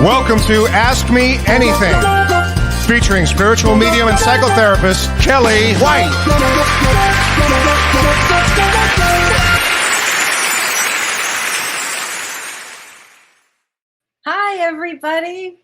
Welcome to Ask Me Anything, featuring spiritual medium and psychotherapist Kellee White. Hi, everybody.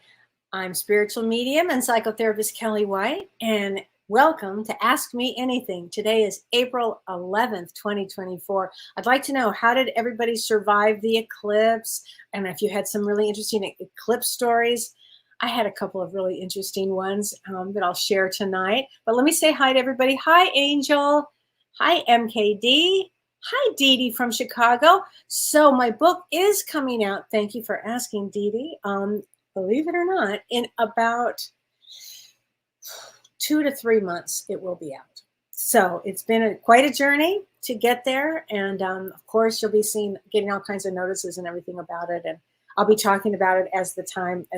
I'm spiritual medium and psychotherapist Kellee White, and welcome to Ask Me Anything. Today is April 11th, 2024. I'd like to know, how did everybody survive the eclipse? And if you had some really interesting eclipse stories. I had a couple of really interesting ones that I'll share tonight. But let me say hi to everybody. Hi, Angel. Hi, MKD. Hi, Dee Dee from Chicago. So my book is coming out. Thank you for asking, Dee Dee. Believe it or not, in about 2 to 3 months, it will be out. So it's been quite a journey to get there. And of course, you'll be getting all kinds of notices and everything about it. And I'll be talking about it as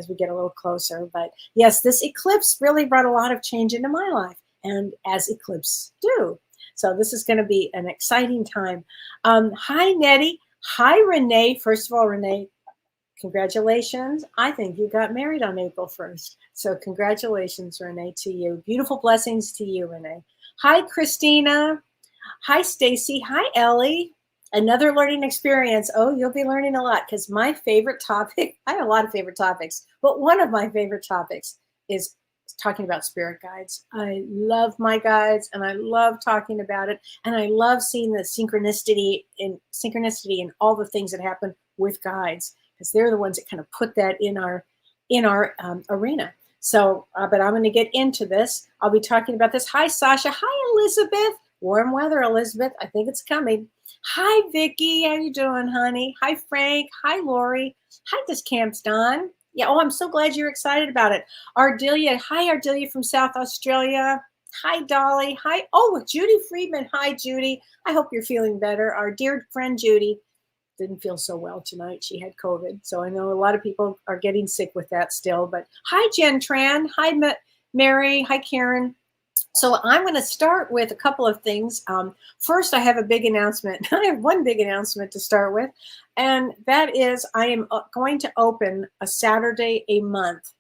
we get a little closer. But yes, this eclipse really brought a lot of change into my life, and as eclipses do. So this is going to be an exciting time. Hi, Nettie. Hi, Renee. First of all, Renee, congratulations. I think you got married on April 1st. So congratulations, Renee, to you. Beautiful blessings to you, Renee. Hi, Christina. Hi, Stacy. Hi, Ellie. Another learning experience. Oh, you'll be learning a lot, because my favorite topic, I have a lot of favorite topics, but one of my favorite topics is talking about spirit guides. I love my guides, and I love talking about it, and I love seeing the synchronicity in all the things that happen with guides, because they're the ones that kind of put that in our arena. So, but I'm going to get into this. I'll be talking about this. Hi, Sasha. Hi, Elizabeth. Warm weather, Elizabeth. I think it's coming. Hi, Vicky. How you doing, honey? Hi, Frank. Hi, Lori. Hi, this camp's done. Yeah. Oh, I'm so glad you're excited about it. Ardelia. Hi, Ardelia from South Australia. Hi, Dolly. Hi. Oh, Judy Friedman. Hi, Judy. I hope you're feeling better. Our dear friend Judy didn't feel so well tonight. She had COVID. So I know a lot of people are getting sick with that still. But hi, Jen Tran. Hi, Mary. Hi, Karen. So I'm going to start with a couple of things. First, I have a big announcement. I have one big announcement to start with, and that is I am going to open a Saturday a month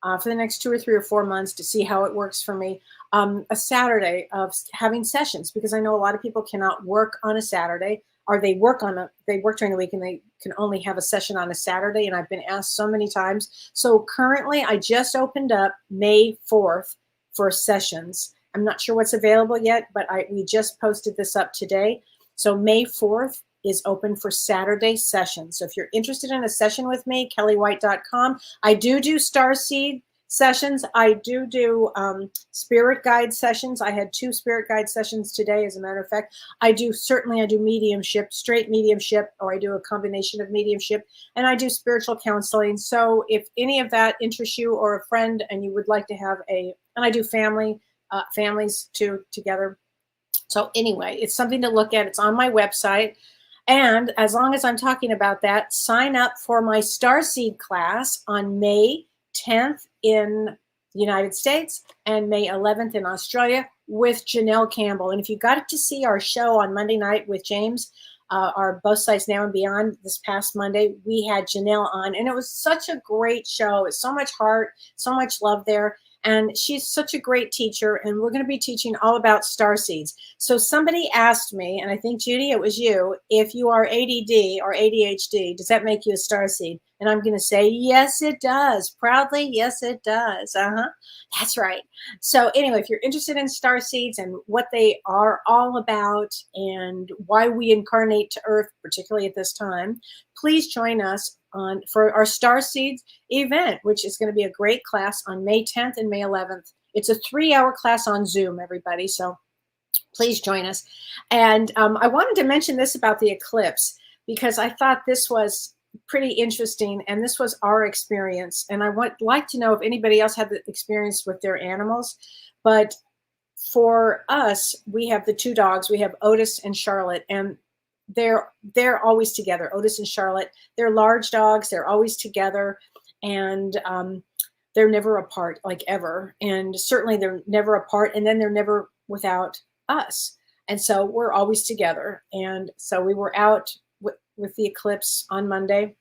for the next 2 or 3 or 4 months to see how it works for me. A Saturday of having sessions, because I know a lot of people cannot work on a Saturday, or they work during the week and they can only have a session on a Saturday. And I've been asked so many times. So currently, I just opened up May 4th for sessions. I'm not sure what's available yet, but we just posted this up today. So May 4th is open for Saturday sessions. So if you're interested in a session with me, kelleewhite.com. I do starseed sessions. I do spirit guide sessions. I had 2 spirit guide sessions today, as a matter of fact. I do mediumship, straight mediumship, or I do a combination of mediumship, and I do spiritual counseling. So if any of that interests you, or a friend, and you would like to have and I do families too together. So anyway, it's something to look at. It's on my website. And as long as I'm talking about that, sign up for my Starseed class on May 10th in the United States and May 11th in Australia with Janelle Campbell. And if you got to see our show on Monday night with James, our Both Sides Now and Beyond this past Monday, we had Janelle on, and it was such a great show. It's so much heart, so much love there. And she's such a great teacher, and we're going to be teaching all about starseeds. So somebody asked me, and I think, Judy, it was you, if you are ADD or ADHD, does that make you a starseed? And I'm going to say, yes, it does. Proudly, yes, it does. That's right. So anyway, if you're interested in starseeds and what they are all about and why we incarnate to Earth, particularly at this time, please join us for our Starseeds event, which is going to be a great class on May 10th and May 11th. It's a 3-hour class on Zoom, everybody. So please join us. And I wanted to mention this about the eclipse, because I thought this was pretty interesting, and this was our experience. And I would like to know if anybody else had the experience with their animals. But for us, we have the 2 dogs. We have Otis and Charlotte, and they're always together. Otis and Charlotte, they're large dogs. They're always together, and they're never apart, like ever. And certainly they're never apart, and then they're never without us. And so we're always together. And so we were out with the eclipse on Monday,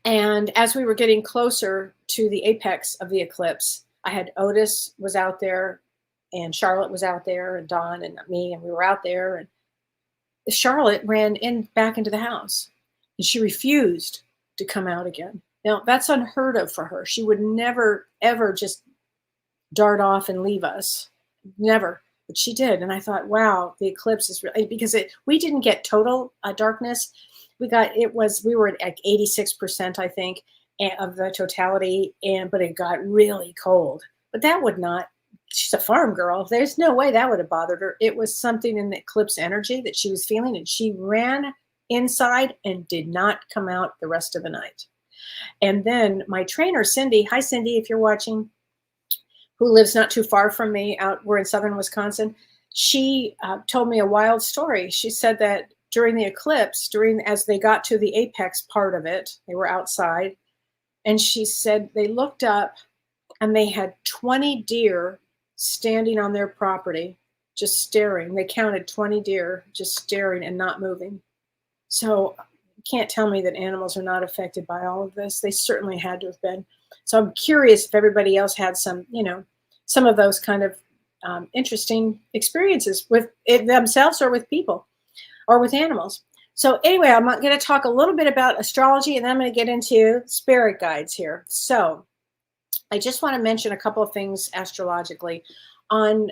And as we were getting closer to the apex of the eclipse, I had Otis was out there, and Charlotte was out there, and Dawn and me, and we were out there. And Charlotte ran in back into the house, and she refused to come out again. Now that's unheard of for her. She would never ever just dart off and leave us, never. But she did, and I thought, wow, the eclipse is really, because we didn't get total darkness. We were at like 86%, I think, of the totality, but it got really cold. But that would not. She's a farm girl. There's no way that would have bothered her. It was something in the eclipse energy that she was feeling, and she ran inside and did not come out the rest of the night. And then my trainer, Cindy, hi Cindy, if you're watching, who lives not too far from me, we're in southern Wisconsin. She told me a wild story. She said that during the eclipse, as they got to the apex part of it, they were outside, and she said they looked up and they had 20 deer standing on their property, just staring. They counted 20 deer just staring and not moving. So you can't tell me that animals are not affected by all of this. They certainly had to have been. So I'm curious if everybody else had some of those kind of interesting experiences with themselves or with people or with animals. So anyway, I'm going to talk a little bit about astrology, and then I'm going to get into spirit guides here. So I just want to mention a couple of things astrologically. On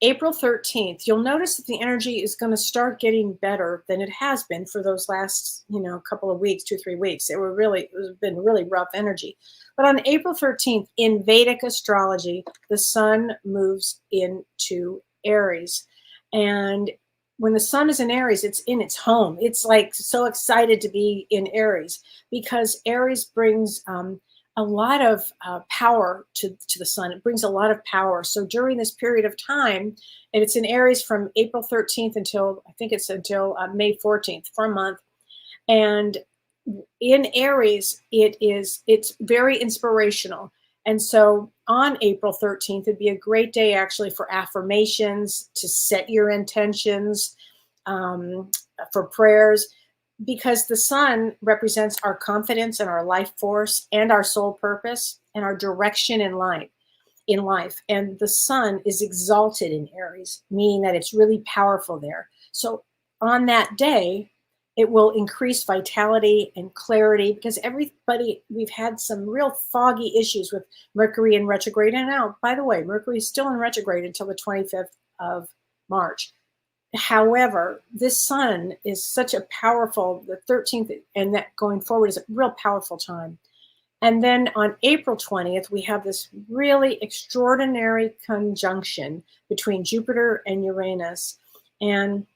April 13th, you'll notice that the energy is going to start getting better than it has been for those last, couple of weeks, 2-3 weeks. It was been really rough energy. But on April 13th, in Vedic astrology, the sun moves into Aries. And when the sun is in Aries, it's in its home. It's like so excited to be in Aries, because Aries brings a lot of power to the sun. It brings a lot of power. So during this period of time, and it's in Aries from April 13th until May 14th, for a month. And in Aries, it's very inspirational. And so on April 13th, it'd be a great day actually for affirmations, to set your intentions, for prayers, because the sun represents our confidence and our life force and our soul purpose and our direction in life. And the sun is exalted in Aries, meaning that it's really powerful there. So on that day, it will increase vitality and clarity, because we've had some real foggy issues with Mercury in retrograde. And now, by the way, Mercury is still in retrograde until the 25th of March. However, this sun is such a powerful, the 13th, and that going forward is a real powerful time. And then on April 20th, we have this really extraordinary conjunction between Jupiter and Uranus. And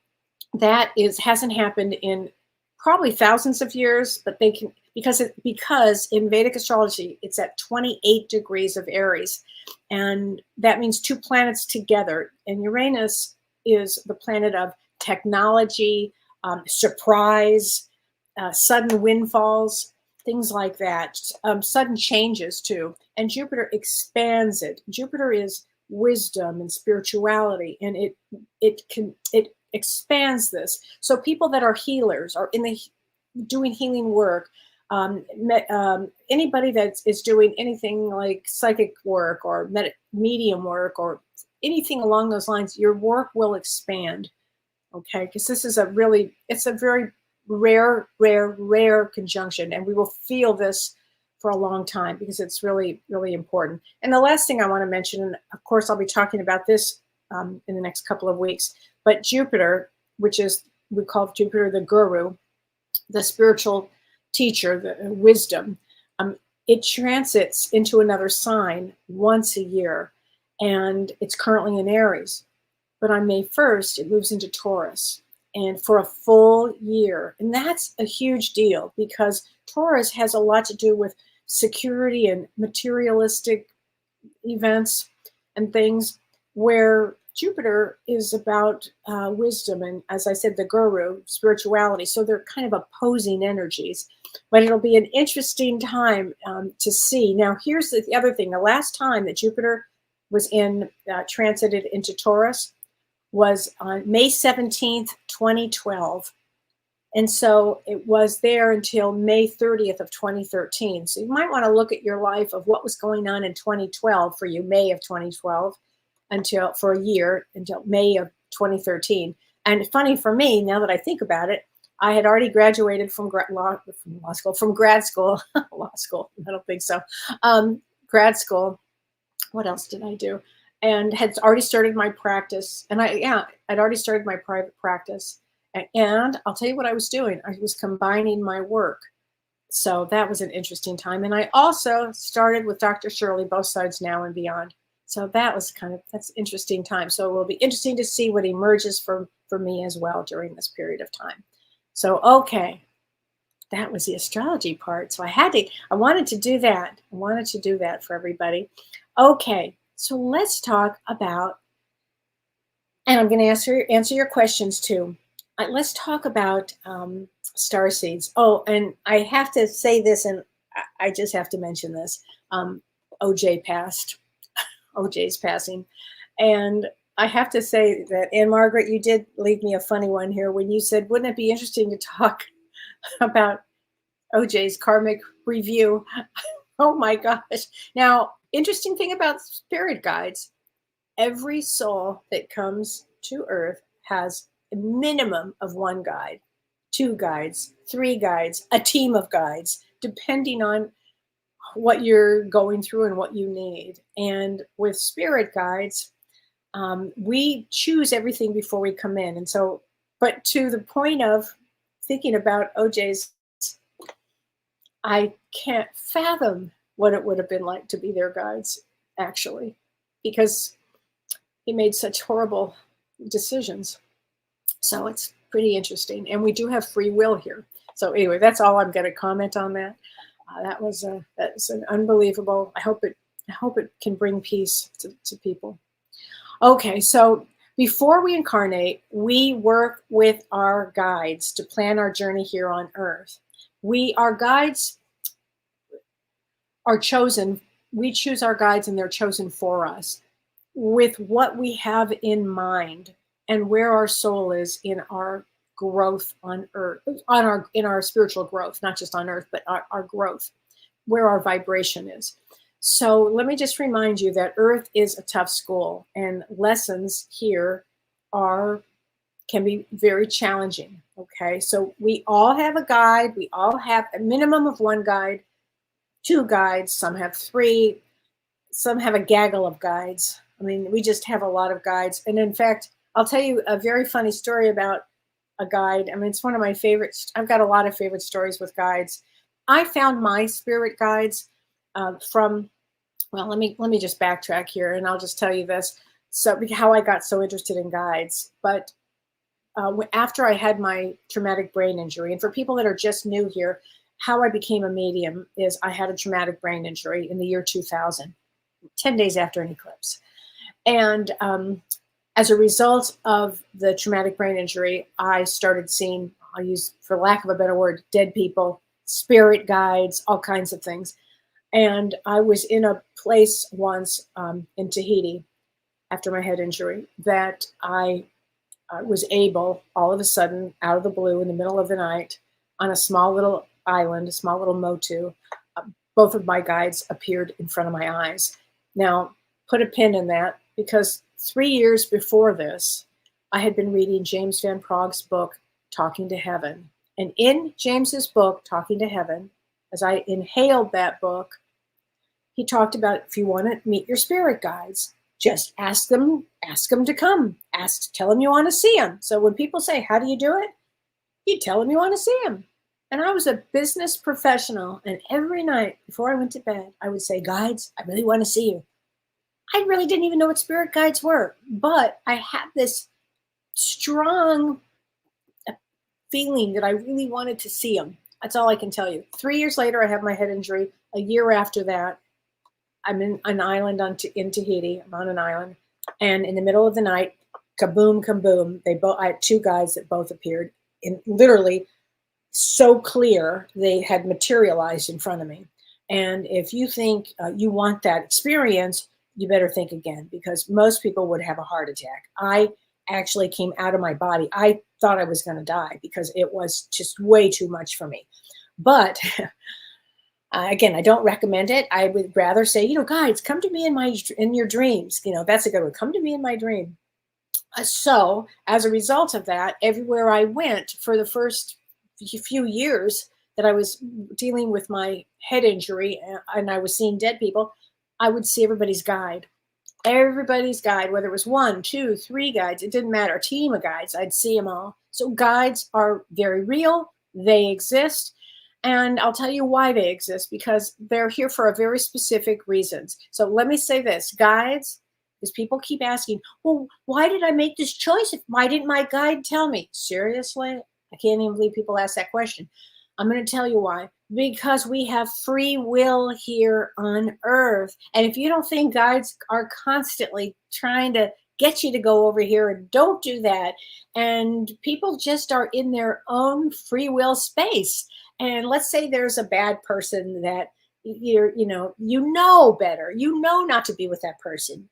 that hasn't happened in probably thousands of years, but they can, because in Vedic astrology, it's at 28 degrees of Aries. And that means two planets together. And Uranus is the planet of technology, surprise, sudden windfalls, things like that, sudden changes too. And Jupiter expands it. Jupiter is wisdom and spirituality, and it expands this. So people that are healers, are doing healing work, anybody that is doing anything like psychic work or medium work or anything along those lines, your work will expand, okay? Because this is it's a very rare conjunction, and we will feel this for a long time because it's really, really important. And the last thing I want to mention, and of course I'll be talking about this in the next couple of weeks, but Jupiter, we call Jupiter the guru, the spiritual teacher, the wisdom, it transits into another sign once a year. And it's currently in Aries. But on May 1st, it moves into Taurus, and for a full year. And that's a huge deal, because Taurus has a lot to do with security and materialistic events and things, where Jupiter is about wisdom and, as I said, the guru, spirituality. So they're kind of opposing energies. But it'll be an interesting time to see. Now, here's the other thing. The last time that Jupiter was transited into Taurus was on May 17th, 2012. And so it was there until May 30th of 2013. So you might want to look at your life of what was going on in 2012 for you, May of 2012, until for a year, until May of 2013. And funny for me, now that I think about it, I had already graduated from grad school, law school. I don't think so. Grad school. What else did I do? And had already started my practice. And I'd already started my private practice. And I'll tell you what I was doing. I was combining my work. So that was an interesting time. And I also started with Dr. Shirley, Both Sides Now and Beyond. So that was that's interesting time. So it will be interesting to see what emerges for me as well during this period of time. So, okay, that was the astrology part. So I wanted to do that. I wanted to do that for everybody. Okay, so let's talk about, and I'm going to answer your questions too. Let's talk about star seeds. Oh, and I have to say this, and I just have to mention this. OJ passed. OJ's passing. And I have to say that, Anne Margaret, you did leave me a funny one here when you said, wouldn't it be interesting to talk about OJ's karmic review? Oh my gosh. Now, interesting thing about spirit guides, every soul that comes to Earth has a minimum of one guide, 2 guides, 3 guides, a team of guides, depending on what you're going through and what you need. And with spirit guides, we choose everything before we come in. And so, but to the point of thinking about OJ's, I can't fathom what it would have been like to be their guides, actually, because he made such horrible decisions. So it's pretty interesting. And we do have free will here. So anyway, that's all I'm going to comment on that. That's an unbelievable. I hope it can bring peace to people. Okay, so before we incarnate, we work with our guides to plan our journey here on Earth. Our guides are chosen. We choose our guides, and they're chosen for us with what we have in mind and where our soul is in our growth on Earth, in our spiritual growth, not just on Earth, but our growth, where our vibration is. So let me just remind you that Earth is a tough school, and lessons here can be very challenging. Okay, so we all have a guide. We all have a minimum of 1 guide, 2 guides. Some have 3. Some have a gaggle of guides. I mean, we just have a lot of guides. And in fact, I'll tell you a very funny story about a guide. I mean, it's one of my favorites. I've got a lot of favorite stories with guides. I found my spirit guides well, let me just backtrack here, and I'll just tell you this. So how I got so interested in guides. But after I had my traumatic brain injury, and for people that are just new here, how I became a medium is I had a traumatic brain injury in the year 2000, 10 days after an eclipse. And as a result of the traumatic brain injury, I started seeing, I'll use, for lack of a better word, dead people, spirit guides, all kinds of things. And I was in a place once in Tahiti after my head injury that I was able, all of a sudden, out of the blue, in the middle of the night, on a small little island, a small little motu, both of my guides appeared in front of my eyes. Now, put a pin in that, because 3 years before this, I had been reading James Van Prague's book, Talking to Heaven. And in James's book, Talking to Heaven, as I inhaled that book, he talked about, if you want to meet your spirit guides, just ask them to come. Tell them you want to see them. So when people say, how do you do it? You tell them you want to see them. And I was a business professional, and every night before I went to bed, I would say, guides, I really want to see you. I really didn't even know what spirit guides were, but I had this strong feeling that I really wanted to see them. That's all I can tell you. 3 years later, I have my head injury. A year after that, I'm in an island in Tahiti. I'm on an island. And in the middle of the night, kaboom, kaboom, I had 2 guides that both appeared, in literally so clear they had materialized in front of me. And if you think you want that experience, you better think again, because most people would have a heart attack. I actually came out of my body. I thought I was going to die because it was just way too much for me. But again, I don't recommend it. I would rather say, guides, come to me in your dreams. That's a good one. Come to me in my dream. So as a result of that, everywhere I went for the first few years that I was dealing with my head injury and I was seeing dead people, I would see everybody's guide. Everybody's guide, whether it was 1, 2, 3 guides, it didn't matter, a team of guides, I'd see them all. So guides are very real. They exist. And I'll tell you why they exist, because they're here for a very specific reasons. So let me say this, guides, because people keep asking, well, why did I make this choice? Why didn't my guide tell me? Seriously? I can't even believe people ask that question. I'm going to tell you why. Because we have free will here on Earth. And if you don't think guides are constantly trying to get you to go over here and don't do that, and people just are in their own free will space. And let's say there's a bad person that you know better, not to be with that person.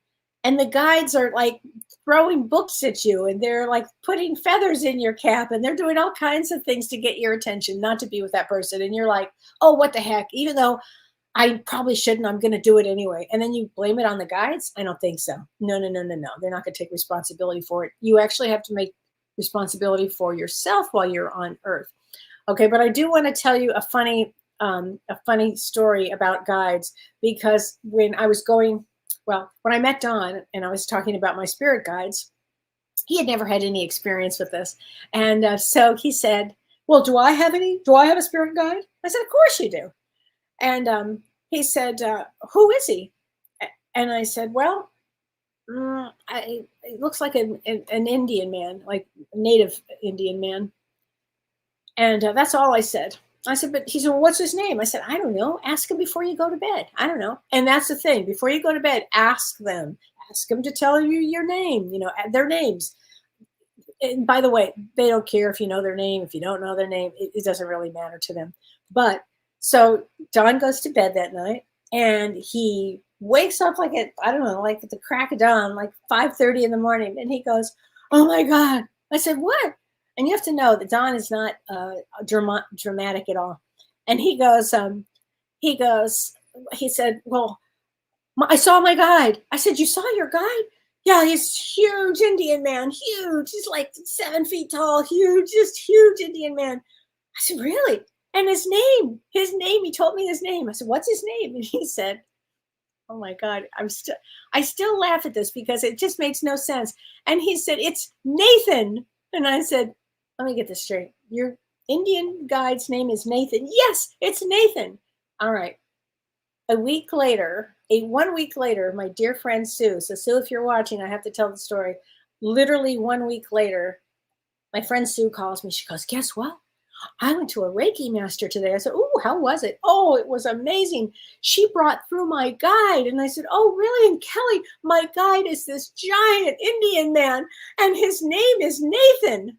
And the guides are like throwing books at you, and they're like putting feathers in your cap, and they're doing all kinds of things to get your attention, not to be with that person. And you're like, oh, what the heck? Even though I probably shouldn't, I'm going to do it anyway. And then you blame it on the guides? I don't think so. No. They're not going to take responsibility for it. You actually have to make responsibility for yourself while you're on Earth. Okay, but I do want to tell you a funny story about guides, because when I met Don and I was talking about my spirit guides, he had never had any experience with this. And so he said, well, do I have a spirit guide? I said, of course you do. And he said, who is he? And I said, well, it looks like an Indian man, like a native Indian man. And that's all I said. I said, but he said, well, what's his name? I said, I don't know. Ask him before you go to bed. I don't know. And that's the thing. Before you go to bed, ask them to tell you your name, their names. And by the way, they don't care if you know their name. If you don't know their name, it doesn't really matter to them. But so Don goes to bed that night, and he wakes up like at the crack of dawn, like 5:30 in the morning. And he goes, oh my God. I said, what? And you have to know that Don is not dramatic at all. And he said, well, I saw my guide. I said, you saw your guide? Yeah, he's huge Indian man, huge. He's like 7 feet tall, huge, just huge Indian man. I said, really? And his name, he told me his name. I said, what's his name? And he said, oh my God, I still laugh at this because it just makes no sense. And he said, it's Nathan. And I said, let me get this straight. Your Indian guide's name is Nathan. Yes, it's Nathan. All right. 1 week later, my dear friend Sue. So Sue, if you're watching, I have to tell the story. Literally 1 week later, my friend Sue calls me. She goes, guess what? I went to a Reiki master today. I said, oh, how was it? Oh, it was amazing. She brought through my guide. And I said, oh, really? And Kellee, my guide is this giant Indian man, and his name is Nathan.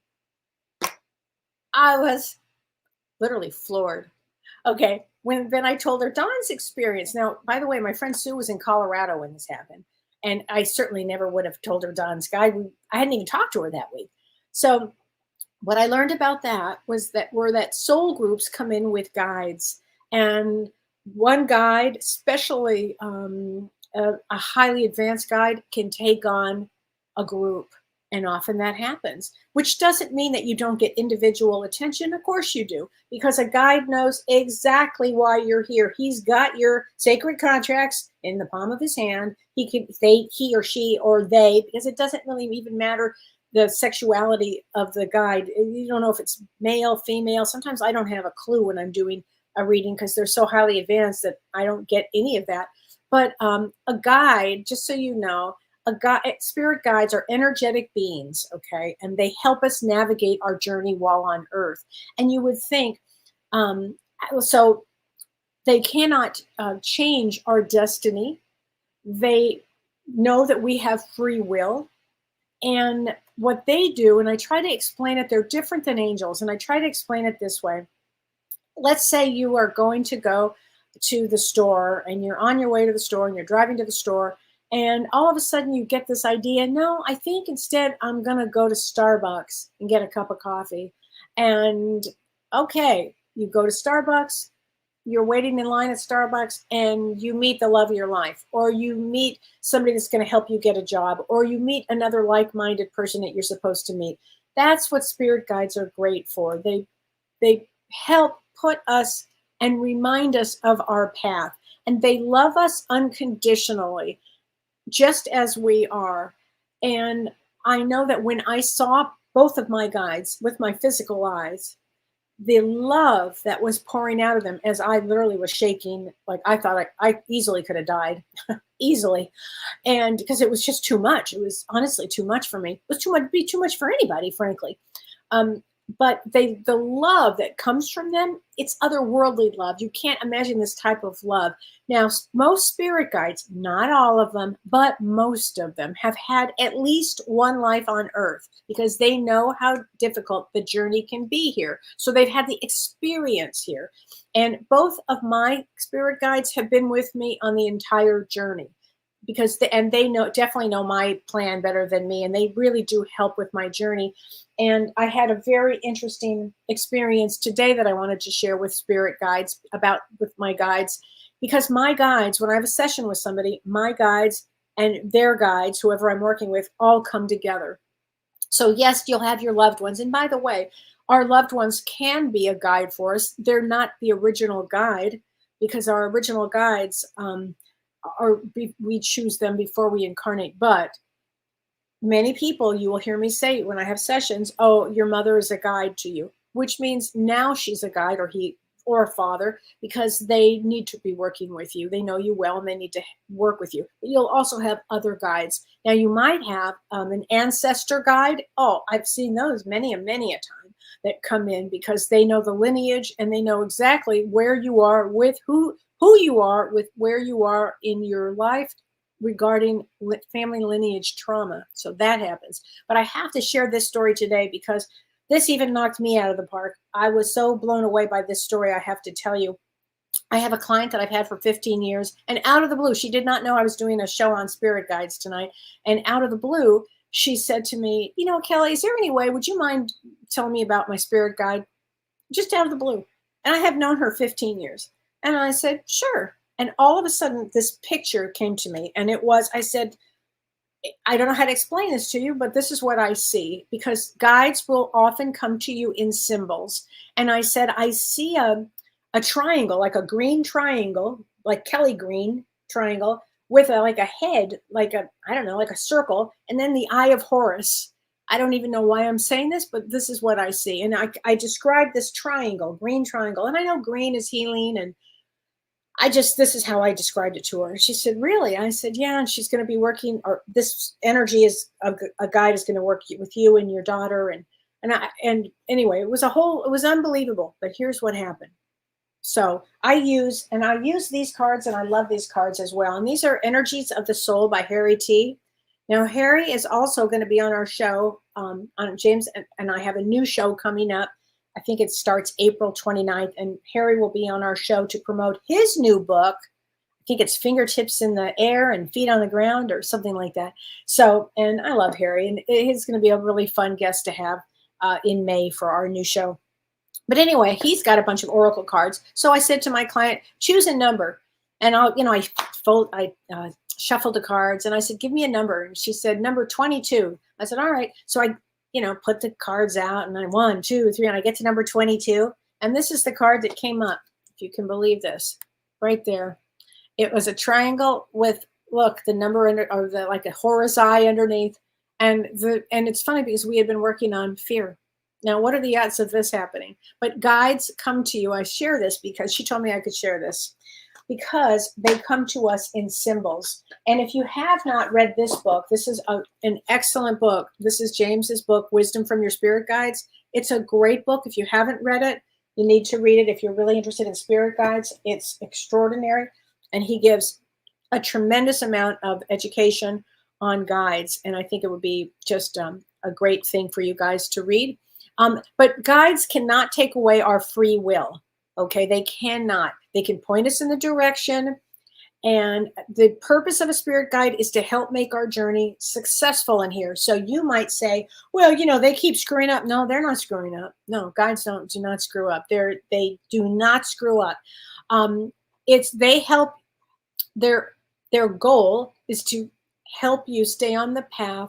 I was literally floored. Okay. Then I told her Dawn's experience. Now, by the way, my friend Sue was in Colorado when this happened. And I certainly never would have told her Dawn's guide. I hadn't even talked to her that week. So what I learned about that was that soul groups come in with guides. And one guide, especially a highly advanced guide, can take on a group. And often that happens, which doesn't mean that you don't get individual attention. Of course you do, because a guide knows exactly why you're here. He's got your sacred contracts in the palm of his hand. He or she or they, because it doesn't really even matter the sexuality of the guide. You don't know if it's male, female. Sometimes I don't have a clue when I'm doing a reading because they're so highly advanced that I don't get any of that. But a guide, just so you know, spirit guides are energetic beings, okay? And they help us navigate our journey while on Earth. And you would think, so they cannot change our destiny. They know that we have free will. And what they do, and I try to explain it, they're different than angels. And I try to explain it this way. Let's say you are going to go to the store, and you're on your way to the store, and you're driving to the store, And all of a sudden you get this idea, no, I think instead I'm going to go to Starbucks and get a cup of coffee. And okay, you go to Starbucks, you're waiting in line at Starbucks and you meet the love of your life, or you meet somebody that's going to help you get a job, or you meet another like-minded person that you're supposed to meet. That's what spirit guides are great for. They help put us and remind us of our path, and they love us unconditionally, just as we are. And I know that when I saw both of my guides with my physical eyes, the love that was pouring out of them as I literally was shaking, like I thought I easily could have died, easily. And because it was just too much. It was honestly too much for me. It was too much, be too much for anybody, frankly. Um, but the love that comes from them, it's otherworldly love. You can't imagine this type of love. Now, most spirit guides, not all of them, but most of them have had at least one life on Earth, because they know how difficult the journey can be here. So they've had the experience here. And both of my spirit guides have been with me on the entire journey, because they definitely know my plan better than me, and they really do help with my journey. And I had a very interesting experience today that I wanted to share with spirit guides, with my guides, because my guides, when I have a session with somebody, my guides and their guides, whoever I'm working with, all come together. So yes, you'll have your loved ones. And by the way, our loved ones can be a guide for us. They're not the original guide, because our original guides, we choose them before we incarnate. But many people, you will hear me say when I have sessions, oh, your mother is a guide to you, which means now she's a guide, or a father, because they need to be working with you. They know you well and they need to work with you. But you'll also have other guides. Now you might have an ancestor guide. Oh, I've seen those many a time that come in, because they know the lineage and they know exactly where you are with who you are with where you are in your life regarding family lineage trauma. So that happens. But I have to share this story today because this even knocked me out of the park. I was so blown away by this story, I have to tell you. I have a client that I've had for 15 years, and out of the blue, she did not know I was doing a show on spirit guides tonight. And out of the blue, she said to me, you know, Kellee, is there any way, would you mind telling me about my spirit guide? Just out of the blue. And I have known her 15 years. And I said, sure. And all of a sudden, this picture came to me. And I said, I don't know how to explain this to you, but this is what I see, because guides will often come to you in symbols. And I said, I see a triangle, like a green triangle, like Kellee green triangle, with like a head, like a circle, and then the eye of Horus. I don't even know why I'm saying this, but this is what I see. And I described this triangle, green triangle. And I know green is healing. And this is how I described it to her. She said, really? I said, yeah. And she's going to be working, or this energy is a guide is going to work with you and your daughter. And anyway, it was unbelievable. But here's what happened. So I use these cards, and I love these cards as well. And these are Energies of the Soul by Harry T. Now, Harry is also going to be on our show, on James, and I have a new show coming up. I think it starts April 29th, and Harry will be on our show to promote his new book. I think it's Fingertips in the Air and Feet on the Ground, or something like that. So, and I love Harry, and he's going to be a really fun guest to have in May for our new show. But anyway, he's got a bunch of oracle cards. So I said to my client, choose a number. And I shuffled the cards, and I said, give me a number. And she said, number 22. I said, all right. So I put the cards out, and I 1, 2, 3, and I get to number 22. And this is the card that came up, if you can believe this, right there. It was a triangle with, look, the number like a Horus eye underneath. And it's funny because we had been working on fear. Now, what are the odds of this happening? But guides come to you. I share this because she told me I could share this, because they come to us in symbols. And if you have not read this book, this is an excellent book. This is James's book, Wisdom from Your Spirit Guides. It's a great book. If you haven't read it, you need to read it. If you're really interested in spirit guides, it's extraordinary. And he gives a tremendous amount of education on guides. And I think it would be just a great thing for you guys to read. But guides cannot take away our free will. Okay, they cannot. They can point us in the direction, And the purpose of a spirit guide is to help make our journey successful in here. So you might say, well, they keep screwing up. No, they're not screwing up. No, guides do not screw up. They do not screw up. They help. Their goal is to help you stay on the path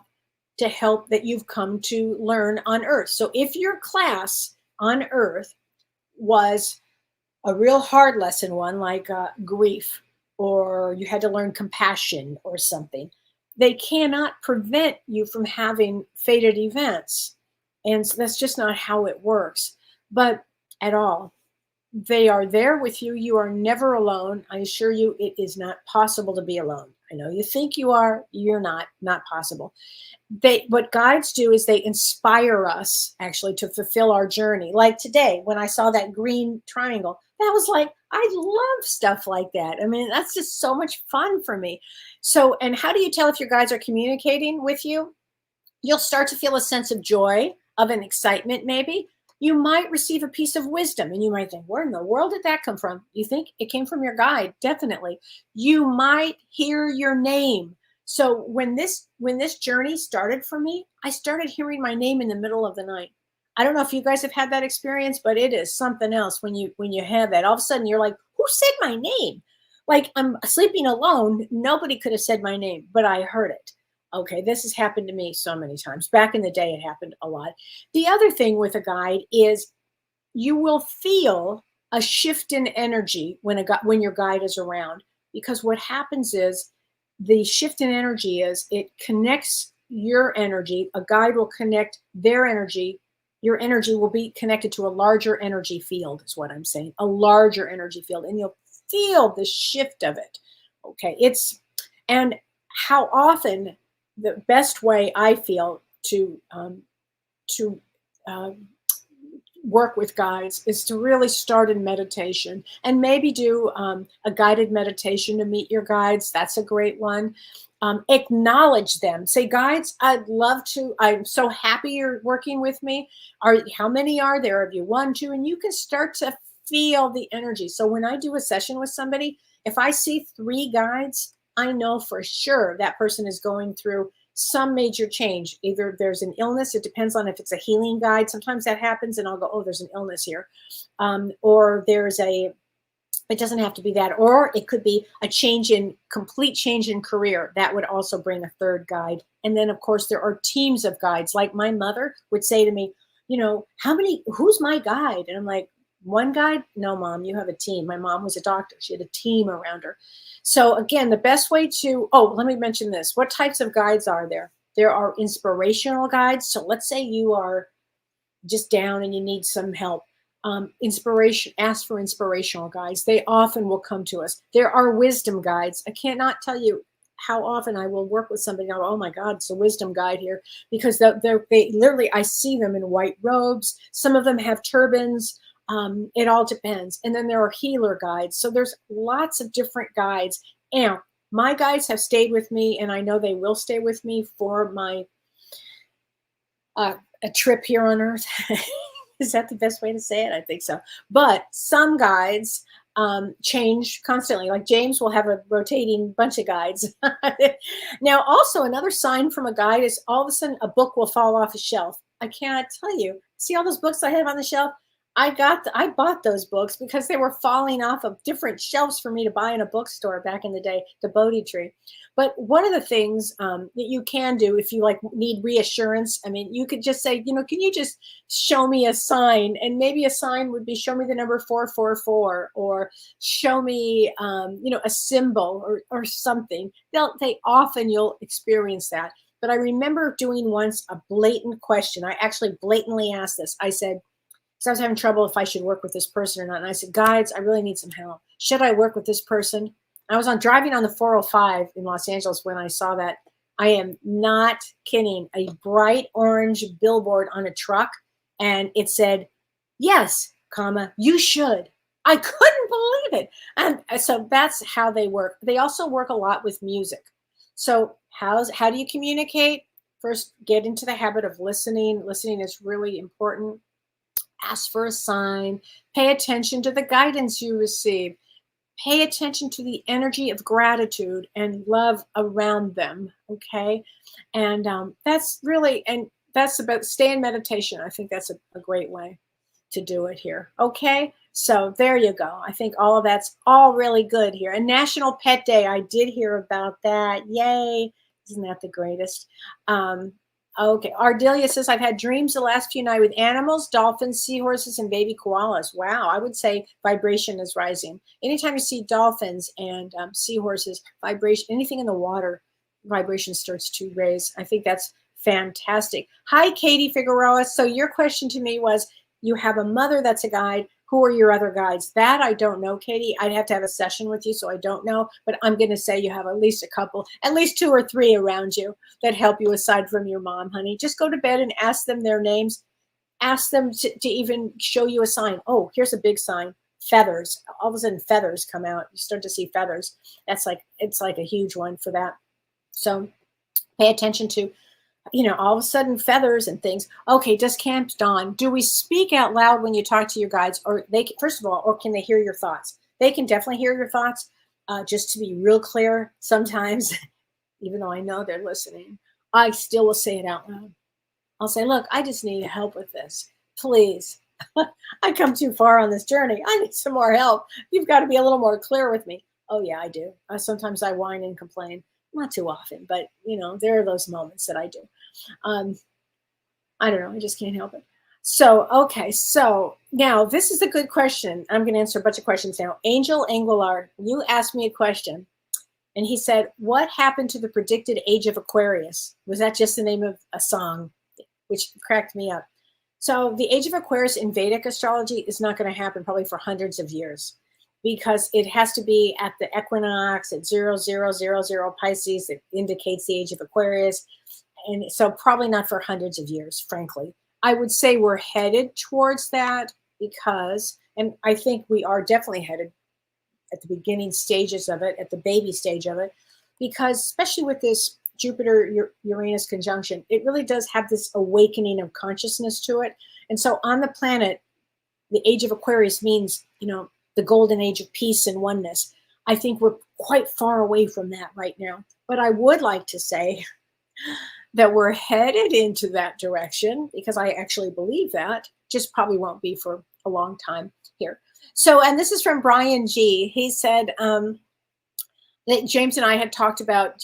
to help that you've come to learn on Earth. So if your class on Earth was a real hard lesson, one like grief, or you had to learn compassion or something, they cannot prevent you from having fated events. And so that's just not how it works, but at all. They are there with you. You are never alone. I assure you, it is not possible to be alone. I know you think you are, you're not possible. What guides do is they inspire us actually to fulfill our journey. Like today, when I saw that green triangle, that was like, I love stuff like that. I mean, that's just so much fun for me. So, and how do you tell if your guides are communicating with you? You'll start to feel a sense of joy, of an excitement maybe. You might receive a piece of wisdom and you might think, where in the world did that come from? You think it came from your guide? Definitely. You might hear your name. So when this journey started for me, I started hearing my name in the middle of the night. I don't know if you guys have had that experience, but it is something else when you have that. All of a sudden you're like, who said my name? Like I'm sleeping alone. Nobody could have said my name, but I heard it. Okay, this has happened to me so many times. Back in the day, it happened a lot. The other thing with a guide is you will feel a shift in energy when your guide is around, because what happens is the shift in energy is it connects your energy. A guide will connect their energy. Your energy will be connected to a larger energy field, is what I'm saying, a larger energy field, and you'll feel the shift of it. Okay, and how often the best way I feel to work with guides is to really start in meditation and maybe do a guided meditation to meet your guides. That's a great one. Acknowledge them. Say, guides, I'd love to. I'm so happy you're working with me. How many are there of you? 1, 2, and you can start to feel the energy. So when I do a session with somebody, if I see 3 guides, I know for sure that person is going through some major change. Either there's an illness, it depends on if it's a healing guide. Sometimes that happens and I'll go, oh, there's an illness here. Or it doesn't have to be that, or it could be a complete change in career. That would also bring a 3rd guide. And then of course there are teams of guides. Like my mother would say to me, who's my guide? And I'm like, 1 guide? No, Mom, you have a team. My mom was a doctor. She had a team around her. So again, the best way let me mention this. What types of guides are there? There are inspirational guides. So let's say you are just down and you need some help. Ask for inspirational guides. They often will come to us. There are wisdom guides. I cannot tell you how often I will work with somebody and I'll go, oh my God, it's a wisdom guide here, because they literally, I see them in white robes. Some of them have turbans. It all depends. And then there are healer guides. So there's lots of different guides. And my guides have stayed with me, and I know they will stay with me for my a trip here on Earth. Is that the best way to say it? I think so. But some guides change constantly. Like James will have a rotating bunch of guides. Now, also another sign from a guide is all of a sudden a book will fall off a shelf. I cannot tell you. See all those books I have on the shelf? I bought those books because they were falling off of different shelves for me to buy in a bookstore back in the day, the Bodhi tree. But one of the things that you can do if you need reassurance, I mean, you could just say, can you just show me a sign? And maybe a sign would be show me the number 444, or show me, a symbol or something. You'll experience that. But I remember doing once a blatant question. I actually blatantly asked this. I said, because I was having trouble if I should work with this person or not. And I said, guides, I really need some help. Should I work with this person? I was driving on the 405 in Los Angeles when I saw that. I am not kidding. A bright orange billboard on a truck. And it said, yes, you should. I couldn't believe it. And so that's how they work. They also work a lot with music. So how do you communicate? First, get into the habit of listening. Listening is really important. Ask for a sign. Pay attention to the guidance you receive. Pay attention to the energy of gratitude and love around them. Okay. And that's really, and that's about stay in meditation. I think that's a great way to do it here. Okay. So there you go. I think all of that's all really good here. And National Pet Day, I did hear about that. Yay. Isn't that the greatest? Um, Okay. Ardelia says, I've had dreams the last few nights with animals, dolphins, seahorses, and baby koalas. Wow. I would say vibration is rising. Anytime you see dolphins and seahorses, vibration, anything in the water, vibration starts to raise. I think that's fantastic. Hi, Katie Figueroa. So your question to me was, you have a mother that's a guide. Who are your other guides? That I don't know, Katie. I'd have to have a session with you, so I don't know. But I'm going to say you have at least a couple, at least 2 or 3 around you that help you aside from your mom, honey. Just go to bed and ask them their names. Ask them to even show you a sign. Oh, here's a big sign. Feathers. All of a sudden feathers come out. You start to see feathers. It's like a huge one for that. So pay attention to, all of a sudden feathers and things. Okay, just camped Dawn. Do we speak out loud when you talk to your guides, or first of all, or can they hear your thoughts? They can definitely hear your thoughts. Just to be real clear, sometimes, even though I know they're listening, I still will say it out loud. I'll say, look, I just need help with this. Please. I come too far on this journey. I need some more help. You've got to be a little more clear with me. Oh, yeah, I do. Sometimes I whine and complain. Not too often, but, there are those moments that I do. I don't know. I just can't help it. So, okay. So now this is a good question. I'm going to answer a bunch of questions now. Angel Anguilar, you asked me a question. And he said, what happened to the predicted age of Aquarius? Was that just the name of a song? Which cracked me up. So the age of Aquarius in Vedic astrology is not going to happen probably for hundreds of years, because it has to be at the equinox at 0000 Pisces. It indicates the age of Aquarius. And so probably not for hundreds of years, frankly. I would say we're headed towards that because, and I think we are definitely headed at the beginning stages of it, at the baby stage of it, because especially with this Jupiter-Uranus conjunction, it really does have this awakening of consciousness to it. And so on the planet, the age of Aquarius means, the golden age of peace and oneness. I think we're quite far away from that right now. But I would like to say that we're headed into that direction, because I actually believe that. Just probably won't be for a long time here. So, and this is from Brian G. He said that James and I had talked about,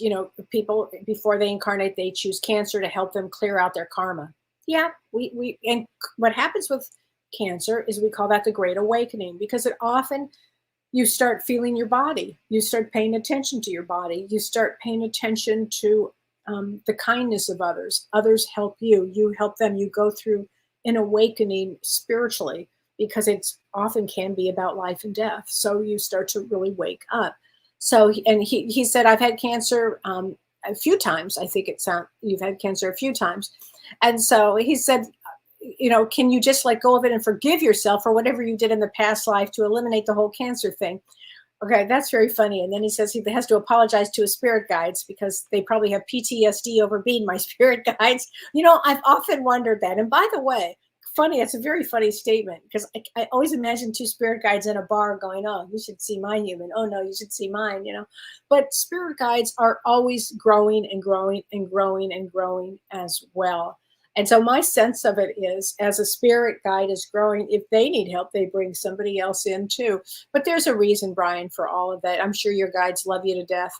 people before they incarnate, they choose Cancer to help them clear out their karma. Yeah, and what happens with Cancer is we call that the Great Awakening, because it often, you start feeling your body. You start paying attention to your body. You start paying attention to the kindness of others. Others help you. You help them. You go through an awakening spiritually, because it's often can be about life and death. So you start to really wake up. So, and he said, I've had Cancer a few times. I think you've had Cancer a few times. And so he said, can you just let go of it and forgive yourself for whatever you did in the past life to eliminate the whole Cancer thing? Okay, that's very funny. And then he says he has to apologize to his spirit guides because they probably have PTSD over being my spirit guides. I've often wondered that. And by the way, funny, it's a very funny statement, because I always imagine 2 spirit guides in a bar going, oh, you should see my human. Oh, no, you should see mine, But spirit guides are always growing and growing and growing and growing as well. And so my sense of it is, as a spirit guide is growing, if they need help, they bring somebody else in too. But there's a reason, Brian, for all of that. I'm sure your guides love you to death.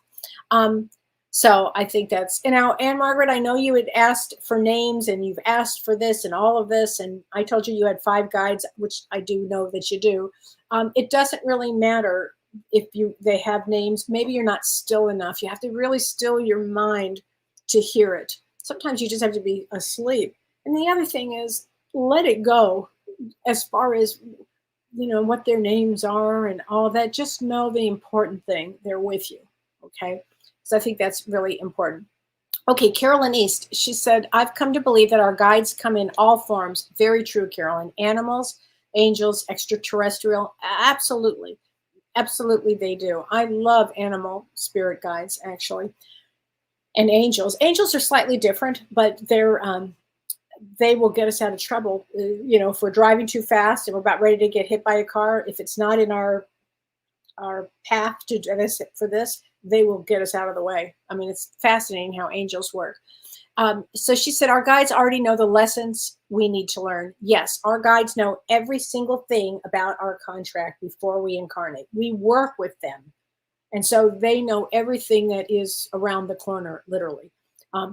So I think that's, and now, Anne Margaret, I know you had asked for names and you've asked for this and all of this. And I told you had 5 guides, which I do know that you do. It doesn't really matter if they have names. Maybe you're not still enough. You have to really still your mind to hear it. Sometimes you just have to be asleep. And the other thing is, let it go as far as, what their names are and all that. Just know the important thing. They're with you. Okay. So I think that's really important. Okay. Carolyn East, she said, I've come to believe that our guides come in all forms. Very true, Carolyn. Animals, angels, extraterrestrial. Absolutely. Absolutely. They do. I love animal spirit guides, actually. And angels. Angels are slightly different, but they will get us out of trouble. If we're driving too fast and we're about ready to get hit by a car, if it's not in our our path to this for this, they will get us out of the way. I mean, it's fascinating how angels work. So she said, our guides already know the lessons we need to learn. Yes, our guides know every single thing about our contract before we incarnate. We work with them. And so they know everything that is around the corner, literally.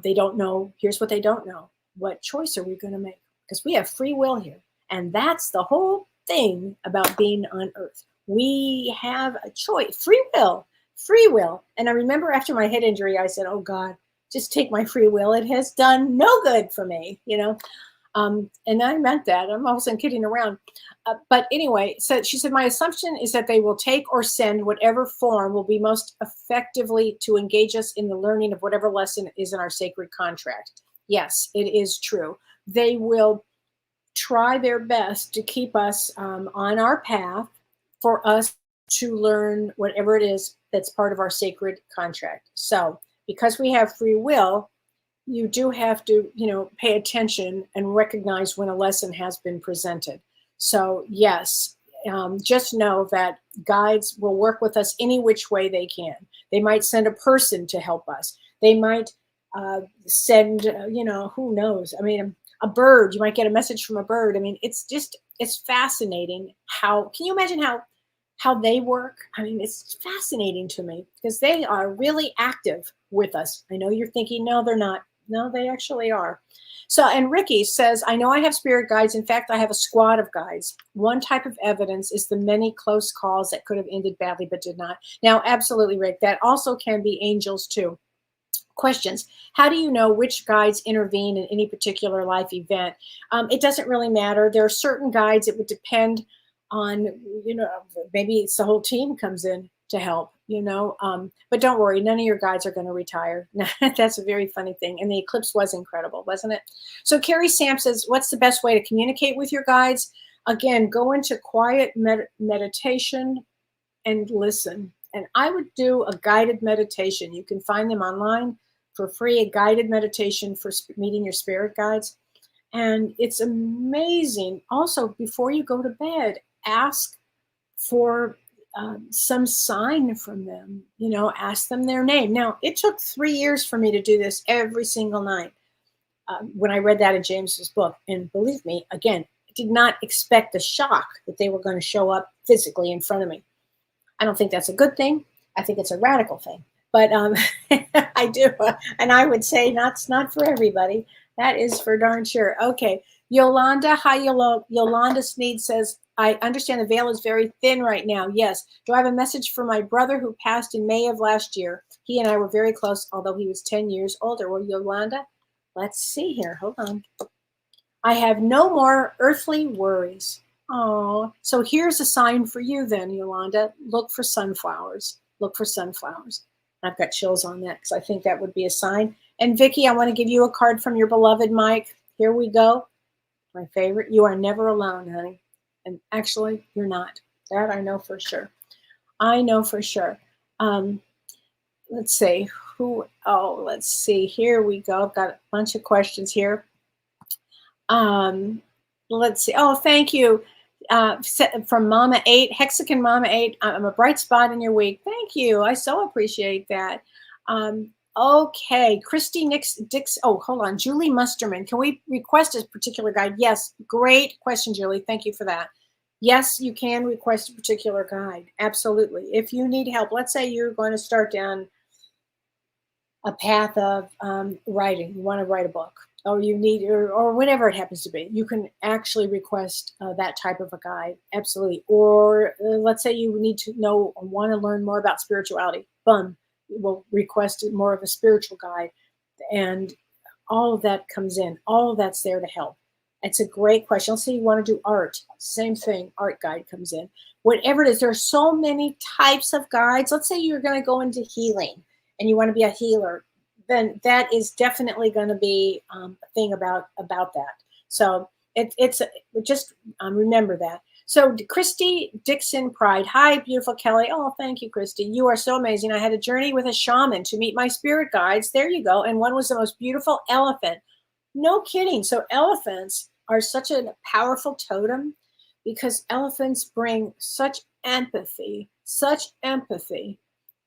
They don't know. Here's what they don't know. What choice are we going to make? Because we have free will here. And that's the whole thing about being on Earth. We have a choice, free will, free will. And I remember after my head injury, I said, oh God, just take my free will. It has done no good for me, you know. And I meant that. I'm also kidding around. But anyway, so she said, my assumption is that they will take or send whatever form will be most effectively to engage us in the learning of whatever lesson is in our sacred contract. Yes, it is true. They will try their best to keep us on our path for us to learn whatever it is that's part of our sacred contract. So because we have free will, you do have to, you know, pay attention and recognize when a lesson has been presented. So yes, just know that guides will work with us any which way they can. They might send a person to help us. They might send, you know, who knows? I mean, a bird. You might get a message from a bird. I mean, it's fascinating how. Can you imagine how they work? I mean, it's fascinating to me because they are really active with us. I know you're thinking, no, they're not. No, they actually are. So, and Ricky says, I know I have spirit guides. In fact, I have a squad of guides. One type of evidence is the many close calls that could have ended badly but did not. Now, absolutely, Rick. That also can be angels too. Questions. How do you know which guides intervene in any particular life event? It doesn't really matter. There are certain guides. It would depend on, you know, maybe it's the whole team comes in to help, you know, but don't worry, none of your guides are going to retire. That's a very funny thing. And the eclipse was incredible, wasn't it? So Carrie Sam says, what's the best way to communicate with your guides? Again, go into quiet meditation and listen. And I would do a guided meditation. You can find them online for free, a guided meditation for meeting your spirit guides. And it's amazing. Also, before you go to bed, ask for some sign from them, you know, ask them their name. Now, it took 3 years for me to do this every single night when I read that in James's book. And believe me, again, I did not expect the shock that they were going to show up physically in front of me. I don't think that's a good thing. I think it's a radical thing. But I do. And I would say that's not for everybody. That is for darn sure. Okay. Yolanda, hi, Yolanda Sneed says, I understand the veil is very thin right now. Yes. Do I have a message for my brother who passed in May of last year? He and I were very close, although he was 10 years older. Well, Yolanda, let's see here. Hold on. I have no more earthly worries. Oh, so here's a sign for you then, Yolanda. Look for sunflowers. Look for sunflowers. I've got chills on that because I think that would be a sign. And Vicki, I want to give you a card from your beloved Mike. Here we go. My favorite. You are never alone, honey. And actually, you're not. That I know for sure. I know for sure. Let's see. Let's see. Here we go. I've got a bunch of questions here. Let's see. Oh, thank you. From Mama 8, Hexagon Mama 8. I'm a bright spot in your week. Thank you. I so appreciate that. Okay, Christy Dix. Oh, hold on. Julie Musterman. Can we request a particular guide? Yes. Great question, Julie. Thank you for that. Yes, you can request a particular guide. Absolutely. If you need help, let's say you're going to start down a path of writing. You want to write a book, or you need, or whatever it happens to be. You can actually request that type of a guide. Absolutely. Or let's say you need to know or want to learn more about spirituality. Boom. Will request more of a spiritual guide, and all of that comes in. All of that's there to help. It's a great question. Let's say you want to do art. Same thing. Art guide comes in. Whatever it is, there are so many types of guides. Let's say you're going to go into healing and you want to be a healer. Then that is definitely going to be a thing about that. So it's just remember that. So Christy Dixon Pride. Hi, beautiful Kelly. Oh, thank you, Christy. You are so amazing. I had a journey with a shaman to meet my spirit guides. There you go. And one was the most beautiful elephant. No kidding. So elephants are such a powerful totem because elephants bring such empathy such empathy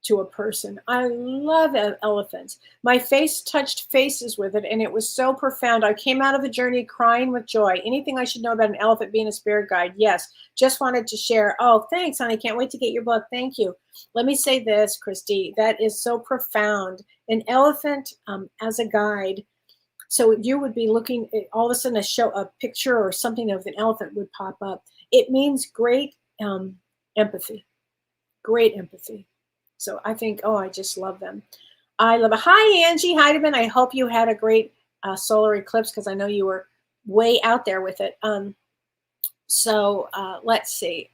to a person. I love elephants. My face touched faces with it, and it was so profound. I came out of the journey crying with joy. Anything I should know about an elephant being a spirit guide? Yes. Just wanted to share. Oh, thanks, honey. Can't wait to get your book. Thank you. Let me say this, Christy. That is so profound. An elephant as a guide. So you would be looking at, all of a sudden a picture or something of an elephant would pop up. It means great empathy. Great empathy. So I think, oh, I just love them. I love it. Hi, Angie Heidemann. I hope you had a great solar eclipse, because I know you were way out there with it. Let's see.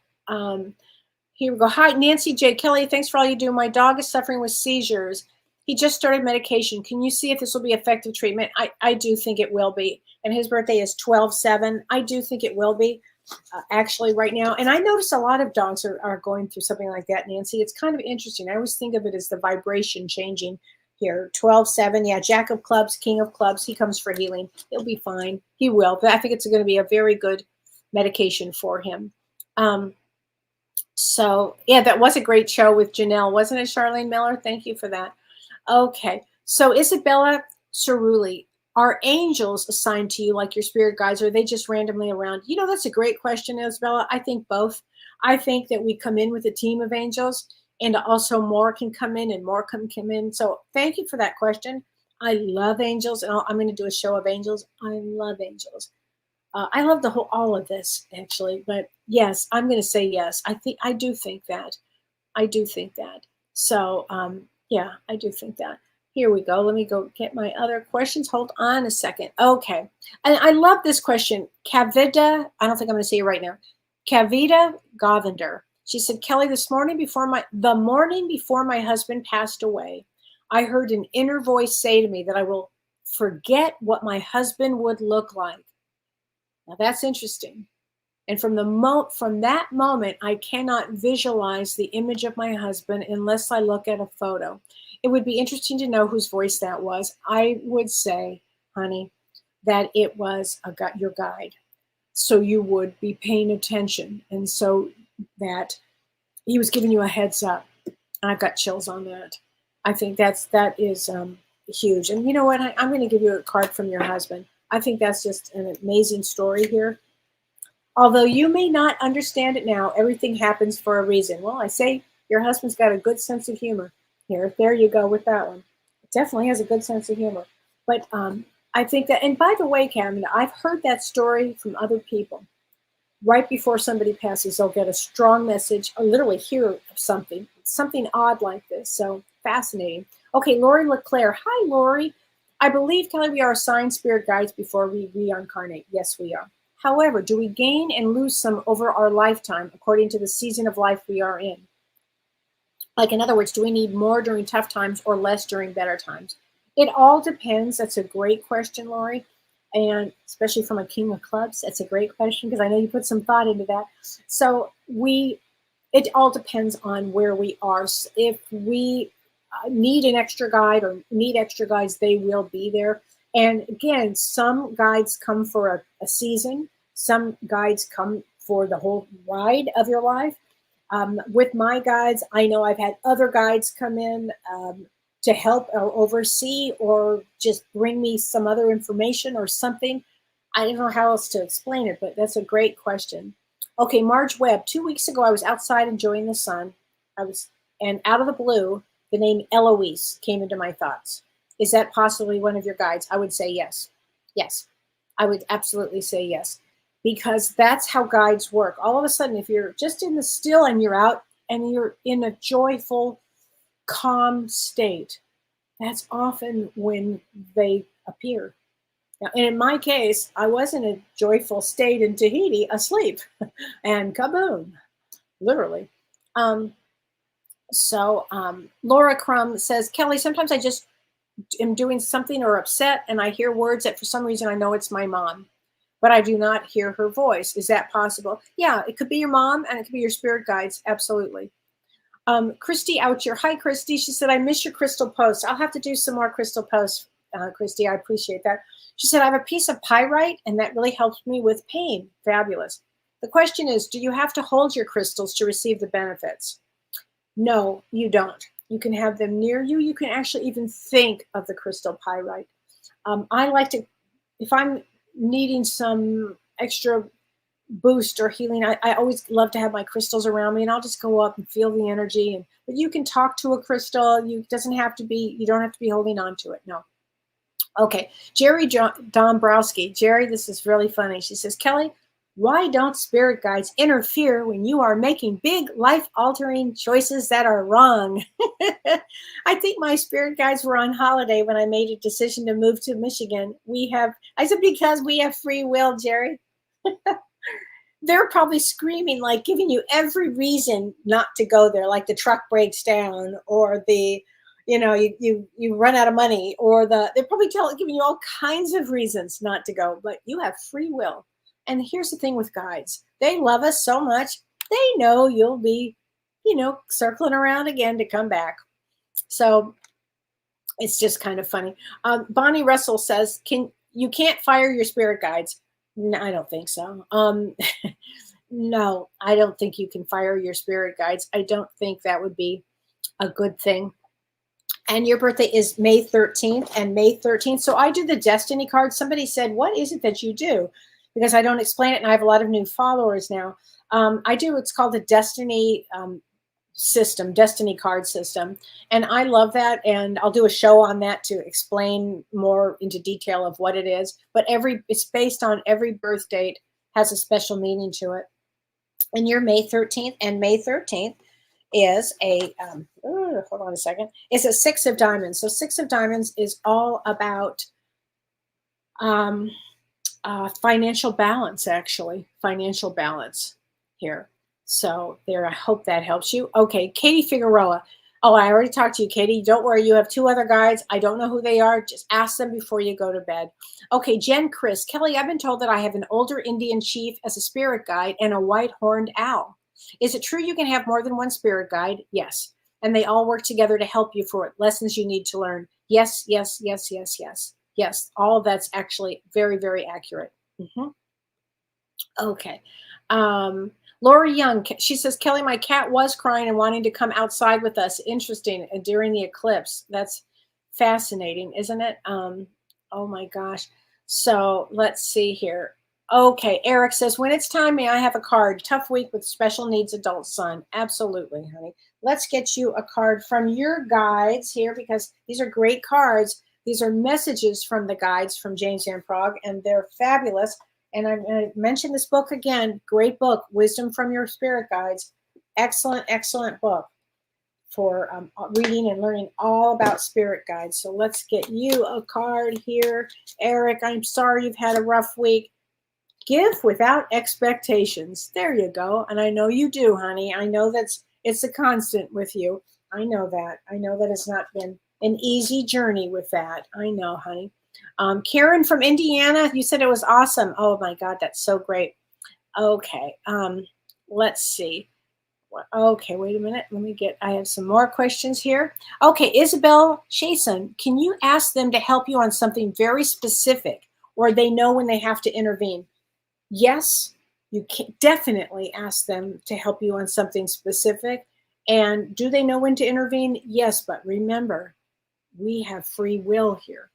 Here we go. Hi, Nancy J. Kellee. Thanks for all you do. My dog is suffering with seizures. He just started medication. Can you see if this will be effective treatment? I do think it will be. And his birthday is 12/7. I do think it will be. Actually right now. And I notice a lot of dogs are going through something like that, Nancy. It's kind of interesting. I always think of it as the vibration changing here. 12/7. Yeah, Jack of Clubs, King of Clubs. He comes for healing. He'll be fine. He will. But I think it's going to be a very good medication for him. So, yeah, that was a great show with Janelle. Wasn't it, Charlene Miller? Thank you for that. Okay. So, Isabella Cerulli. Are angels assigned to you like your spirit guides, or are they just randomly around? You know, that's a great question, Isabella. I think both. I think that we come in with a team of angels, and also more can come in and more can come in. So thank you for that question. I love angels, and I'm going to do a show of angels. I love angels. I love all of this, actually. But yes, I'm going to say yes. I do think that. I do think that. So, yeah, I do think that. Here we go. Let me go get my other questions. Hold on a second. Okay. And I love this question. Kavita, I don't think I'm going to say it right now. Kavita Govinder. She said, Kellee, the morning before my husband passed away, I heard an inner voice say to me that I will forget what my husband would look like. Now that's interesting. And from that moment, I cannot visualize the image of my husband unless I look at a photo. It would be interesting to know whose voice that was. I would say, honey, that it was your guide. So you would be paying attention. And so that he was giving you a heads up. I've got chills on that. I think that is huge. And you know what? I'm going to give you a card from your husband. I think that's just an amazing story here. Although you may not understand it now, everything happens for a reason. Well, I say your husband's got a good sense of humor. There you go with that one. It definitely has a good sense of humor. But I think that, and by the way, Karen, I've heard that story from other people. Right before somebody passes, they'll get a strong message, or literally hear of something odd like this. So fascinating. Okay, Lori LeClaire. Hi, Lori. I believe, Kellee, we are assigned spirit guides before we reincarnate. Yes, we are. However, do we gain and lose some over our lifetime according to the season of life we are in? Like, in other words, do we need more during tough times or less during better times? It all depends. That's a great question, Lori. And especially from a King of Clubs, that's a great question, because I know you put some thought into that. So it all depends on where we are. If we need an extra guide or need extra guides, they will be there. And again, some guides come for a season. Some guides come for the whole ride of your life. With my guides, I know I've had other guides come in to help or oversee or just bring me some other information or something. I don't know how else to explain it, but that's a great question. Okay, Marge Webb. 2 weeks ago, I was outside enjoying the sun. And out of the blue, the name Eloise came into my thoughts. Is that possibly one of your guides? I would say yes. Yes, I would absolutely say yes. Because that's how guides work. All of a sudden, if you're just in the still and you're out and you're in a joyful, calm state, that's often when they appear. Now, and in my case, I was in a joyful state in Tahiti, asleep, and kaboom, literally. Laura Crum says, Kellee, sometimes I just am doing something or upset and I hear words that for some reason I know it's my mom, but I do not hear her voice. Is that possible? Yeah, it could be your mom and it could be your spirit guides. Absolutely. Christy Oucher. Hi, Christy. She said, I miss your crystal posts. I'll have to do some more crystal posts, Christy. I appreciate that. She said, I have a piece of pyrite and that really helps me with pain. Fabulous. The question is, do you have to hold your crystals to receive the benefits? No, you don't. You can have them near you. You can actually even think of the crystal pyrite. I like to, if I'm needing some extra boost or healing, I always love to have my crystals around me, and I'll just go up and feel the energy. And but you can talk to a crystal. You doesn't have to be. You don't have to be holding on to it. No. Okay, Jerry Dombrowski. Jerry, this is really funny. She says, Kellee, why don't spirit guides interfere when you are making big life altering choices that are wrong? I think my spirit guides were on holiday when I made a decision to move to Michigan. I said, because we have free will, Jerry. They're probably screaming, like giving you every reason not to go there, like the truck breaks down, or you run out of money, or they're probably giving you all kinds of reasons not to go, but you have free will. And here's the thing with guides. They love us so much. They know you'll be, circling around again to come back. So it's just kind of funny. Bonnie Russell says, you can't fire your spirit guides. No, I don't think so. No, I don't think you can fire your spirit guides. I don't think that would be a good thing. And your birthday is May 13th and May 13th. So I do the destiny card. Somebody said, what is it that you do? Because I don't explain it, and I have a lot of new followers now. It's called the destiny destiny card system. And I love that. And I'll do a show on that to explain more into detail of what it is. But it's based on every birth date has a special meaning to it. And you're May 13th, and May 13th is hold on a second. It's a 6 of diamonds. So 6 of diamonds is all about financial balance, actually. Financial balance here. So there, I hope that helps you. Okay, Katie Figueroa. Oh, I already talked to you, Katie. Don't worry, you have 2 other guides. I don't know who they are. Just ask them before you go to bed. Okay, Jen Chris. Kellee, I've been told that I have an older Indian chief as a spirit guide and a white-horned owl. Is it true you can have more than one spirit guide? Yes. And they all work together to help you for lessons you need to learn. Yes, yes, yes, yes, yes. Yes, all of that's actually very, very accurate. Mm-hmm. Okay. Lori Young, she says, Kellee, my cat was crying and wanting to come outside with us. Interesting. During the eclipse. That's fascinating, isn't it? Oh my gosh. So let's see here. Okay. Eric says, when it's time, may I have a card? Tough week with special needs adult son. Absolutely, honey. Let's get you a card from your guides here, because these are great cards. These are messages from the guides from James Van Praagh, and they're fabulous. And I'm going to mention this book again. Great book, Wisdom from Your Spirit Guides. Excellent, excellent book for reading and learning all about spirit guides. So let's get you a card here. Eric, I'm sorry you've had a rough week. Give without expectations. There you go. And I know you do, honey. I know it's a constant with you. I know that. I know that it's not been an easy journey with that. I know, honey. Karen from Indiana, you said it was awesome. Oh my God, that's so great. Okay, let's see. Okay, wait a minute. I have some more questions here. Okay, Isabel Chason, can you ask them to help you on something very specific, or they know when they have to intervene? Yes, you can definitely ask them to help you on something specific. And do they know when to intervene? Yes, but remember, we have free will here.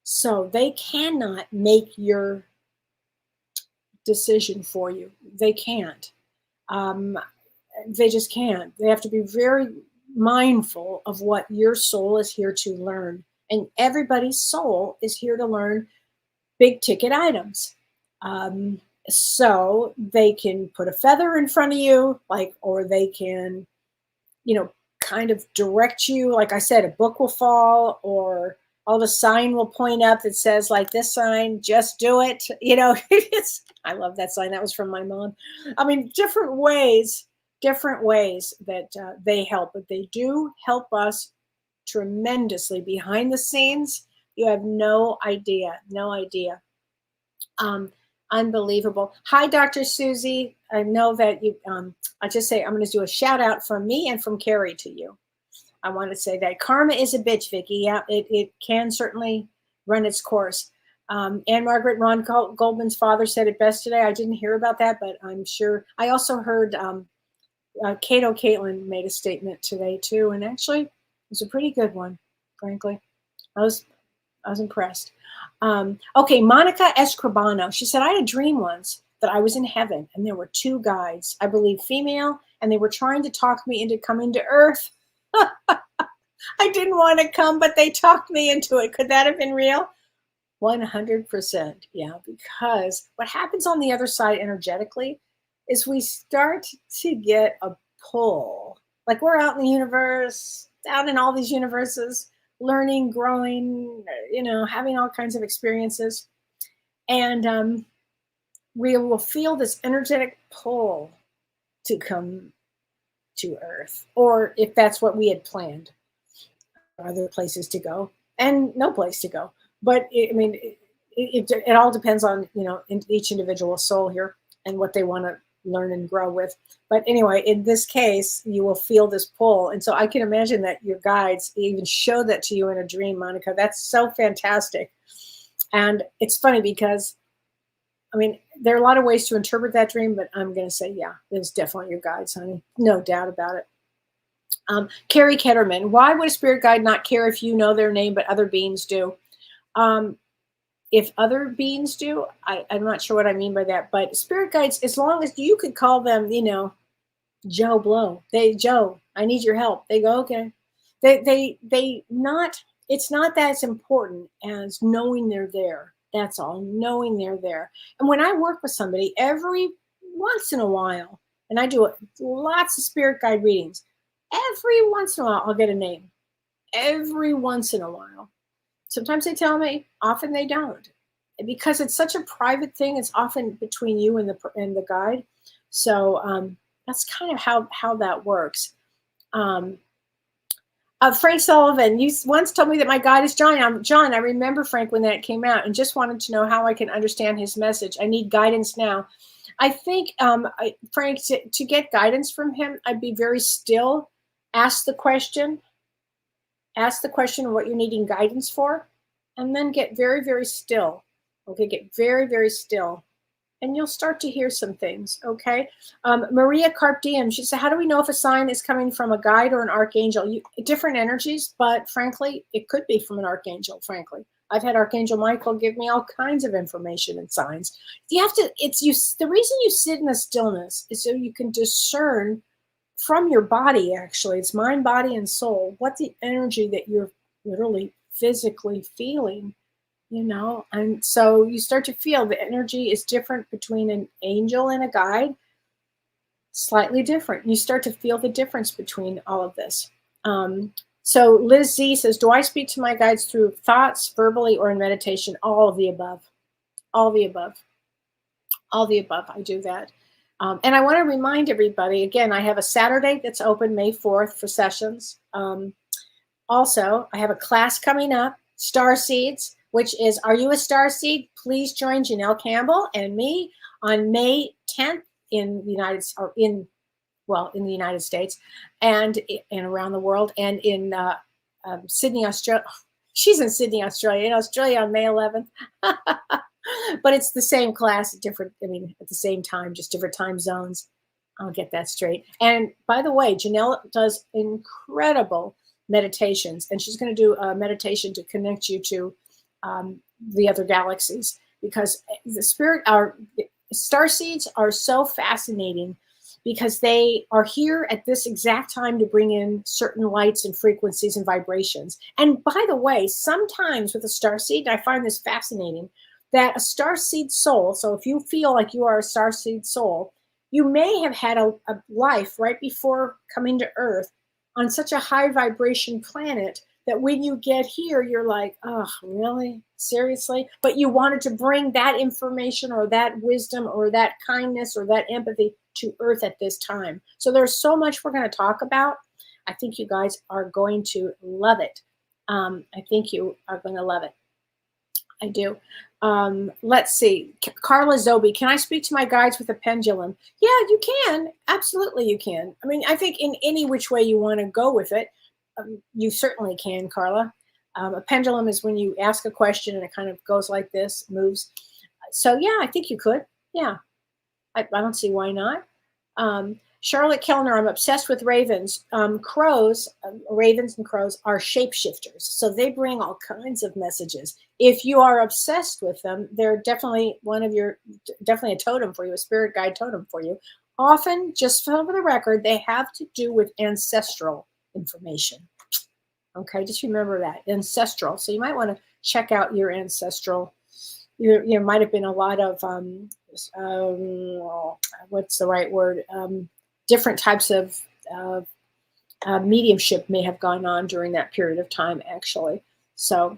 So they cannot make your decision for you. They can't. They just can't. They have to be very mindful of what your soul is here to learn. And everybody's soul is here to learn big ticket items. So they can put a feather in front of you, or they can, kind of direct you. Like I said, a book will fall, or the sign will point up that says, like this sign, just do it. I love that sign. That was from my mom. I mean, different ways that they help, but they do help us tremendously behind the scenes. You have no idea. Unbelievable. Hi, Dr. Susie. I know that you, I just say, I'm going to do a shout out from me and from Carrie to you. I want to say that karma is a bitch, Vicky. Yeah, it can certainly run its course. Anne Margaret, Ron Goldman's father said it best today. I didn't hear about that, but I'm sure. I also heard Cato Caitlin made a statement today too, and actually it was a pretty good one, frankly. I was impressed. Okay, Monica Escribano. She said, I had a dream once that I was in heaven and there were two guides, I believe female, and they were trying to talk me into coming to Earth. I didn't want to come, but they talked me into it. Could that have been real? 100%. Yeah, because what happens on the other side energetically is we start to get a pull. Like we're out in the universe, out in all these universes, learning, growing, having all kinds of experiences. And we will feel this energetic pull to come to Earth, or if that's what we had planned, other places to go and no place to go. But it all depends on, each individual soul here and what they want to learn and grow with. But anyway, in this case, you will feel this pull. And so I can imagine that your guides even show that to you in a dream, Monica. That's so fantastic. And it's funny because, there are a lot of ways to interpret that dream, but I'm going to say, yeah, it's definitely your guides, honey. No doubt about it. Carrie Ketterman, why would a spirit guide not care if you know their name, but other beings do? If other beings do, I'm not sure what I mean by that, but spirit guides, as long as you could call them, Joe Blow, Joe, I need your help. They go, okay. It's not that as important as knowing they're there. That's all, knowing they're there. And when I work with somebody, every once in a while, and I do lots of spirit guide readings, every once in a while, I'll get a name. Every once in a while. Sometimes they tell me, often they don't. And because it's such a private thing, it's often between you and the guide. So that's kind of how that works. Frank Sullivan, you once told me that my guide is John. John, I remember, Frank, when that came out, and just wanted to know how I can understand his message. I need guidance now. I think, Frank, to get guidance from him, I'd be very still. Ask the question of what you're needing guidance for, and then get very, very still. Okay, get very, very still. And you'll start to hear some things, okay? Maria Carp Diem, she said, how do we know if a sign is coming from a guide or an archangel? Different energies, but frankly, it could be from an archangel, frankly. I've had Archangel Michael give me all kinds of information and signs. The reason you sit in the stillness is so you can discern from your body, actually, it's mind, body, and soul, what the energy that you're literally physically feeling, and so you start to feel the energy is different between an angel and a guide, slightly different. You start to feel the difference between all of this. So Liz Z says, do I speak to my guides through thoughts, verbally, or in meditation? All of the above. All the above. All the above. I do that. And I want to remind everybody, again, I have a Saturday that's open May 4th for sessions. Also, I have a class coming up, Star Seeds, which is, are you a star seed? Please join Janelle Campbell and me on May 10th in the United States and around the world, and in Sydney, Australia. She's in Sydney, Australia. In Australia on May 11th. But it's the same class, at the same time, just different time zones. I'll get that straight. And by the way, Janelle does incredible meditations, and she's going to do a meditation to connect you to the other galaxies, because star seeds are so fascinating because they are here at this exact time to bring in certain lights and frequencies and vibrations. And by the way, sometimes with a star seed, I find this fascinating, that a star seed soul, so if you feel like you are a star seed soul, you may have had a life right before coming to Earth on such a high vibration planet that when you get here, you're like, oh, really? Seriously? But you wanted to bring that information or that wisdom or that kindness or that empathy to Earth at this time. So there's so much we're going to talk about. I think you guys are going to love it. I think you are going to love it. I do. Let's see. Carla Zobi, can I speak to my guides with a pendulum? Yeah, you can. Absolutely, you can. I think in any which way you want to go with it, you certainly can, Carla. A pendulum is when you ask a question and it kind of goes like this, moves. So yeah, I think you could. Yeah, I don't see why not. Charlotte Kellner, I'm obsessed with ravens. Crows, ravens and crows are shapeshifters. So they bring all kinds of messages. If you are obsessed with them, they're definitely definitely a totem for you, a spirit guide totem for you. Often, just for the record, they have to do with ancestral information. Okay, just remember that, ancestral. So you might want to check out your ancestral. There might have been a lot of, what's the right word? Different types of mediumship may have gone on during that period of time, actually. So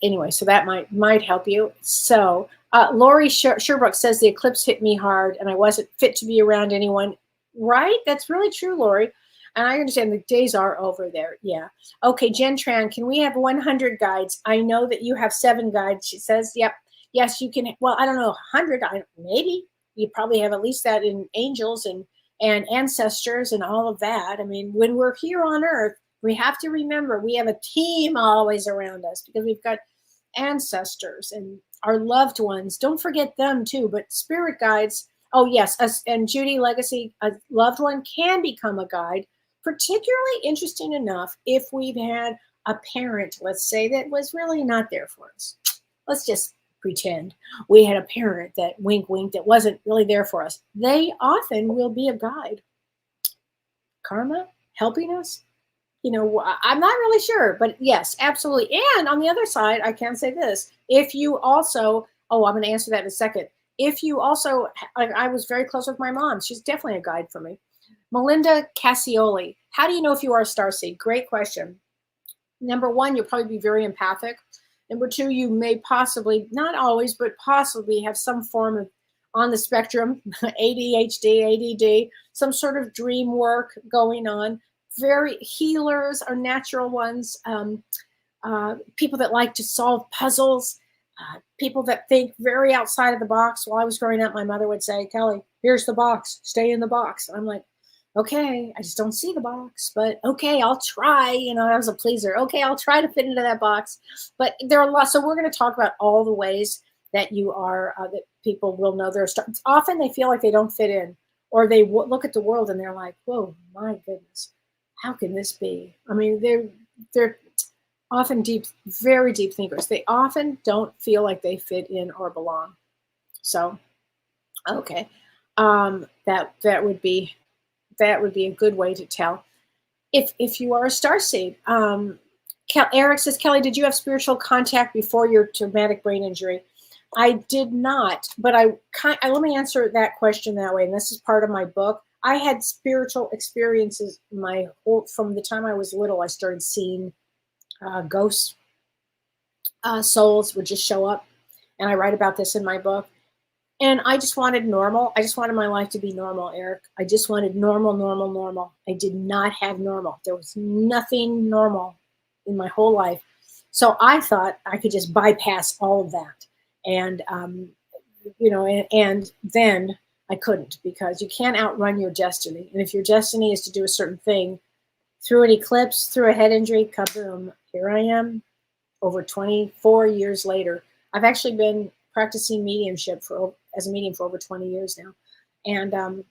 anyway, so that might help you. So Lori Sherbrooke says the eclipse hit me hard and I wasn't fit to be around anyone. Right? That's really true, Lori. And I understand the days are over there. Yeah. Okay, Jen Tran, can we have 100 guides? I know that you have 7 guides. She says, yep. Yes, you can. Well, I don't know, 100, maybe. You probably have at least that in angels and ancestors and all of that. I mean, when we're here on Earth, we have to remember we have a team always around us because we've got ancestors and our loved ones. Don't forget them too. But spirit guides, oh yes, and Judy Legacy, a loved one can become a guide. Particularly interesting enough if we've had a parent, let's say, that was really not there for us. Let's just pretend we had a parent that wink, that wasn't really there for us. They often will be a guide. Karma helping us? I'm not really sure, but yes, absolutely. And on the other side, I can say this. If you also, I'm going to answer that in a second. If you also, I was very close with my mom. She's definitely a guide for me. Melinda Cassioli, how do you know if you are a starseed? Great question. Number 1, you'll probably be very empathic. Number 2, you may possibly, not always, but possibly have some form of, on the spectrum, ADHD, ADD, some sort of dream work going on. Very healers are natural ones. People that like to solve puzzles. People that think very outside of the box. While I was growing up, my mother would say, Kelly, here's the box. Stay in the box. I'm like, okay, I just don't see the box, but okay, I'll try. I was a pleaser. Okay, I'll try to fit into that box. But there are lots. So we're going to talk about all the ways that you are, that people will know they're often they feel like they don't fit in, or they look at the world and they're like, whoa, my goodness, how can this be? I mean, they're often very deep thinkers. They often don't feel like they fit in or belong. So, okay, that would be a good way to tell if you are a starseed. Eric says, Kelly, did you have spiritual contact before your traumatic brain injury? I did not, but let me answer that question that way. And this is part of my book. I had spiritual experiences from the time I was little. I started seeing ghosts, souls would just show up. And I write about this in my book. And I just wanted normal. I just wanted my life to be normal, Eric. I just wanted normal. I did not have normal. There was nothing normal in my whole life. So I thought I could just bypass all of that. And, and then I couldn't, because you can't outrun your destiny. And if your destiny is to do a certain thing, through an eclipse, through a head injury, kaboom, here I am over 24 years later. I've actually been practicing mediumship as a medium for over 20 years now. And